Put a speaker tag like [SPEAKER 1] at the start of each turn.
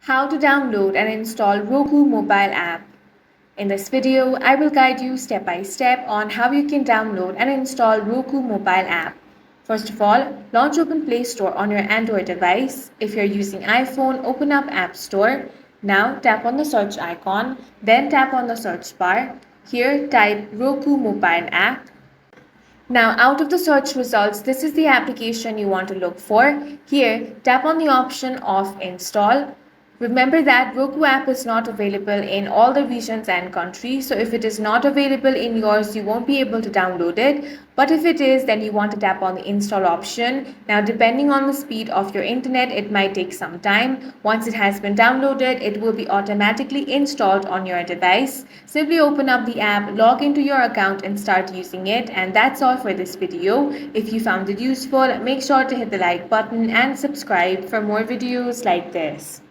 [SPEAKER 1] How to download and install Roku mobile app. In this video, I will guide you step by step on how you can download and install Roku mobile app. First of all, launch Open Play Store on your Android device. If you're using iPhone, open up App Store. Now tap on the search icon, then tap on the search bar. Here type Roku mobile app. Now out of the search results, this is the application you want to look for. Here, tap on the option of install. Remember that Roku app is not available in all the regions and countries. So if it is not available in yours, you won't be able to download it. But if it is, then you want to tap on the install option. Now depending on the speed of your internet, it might take some time. Once it has been downloaded, it will be automatically installed on your device. Simply open up the app, log into your account and start using it. And that's all for this video. If you found it useful, make sure to hit the like button and subscribe for more videos like this.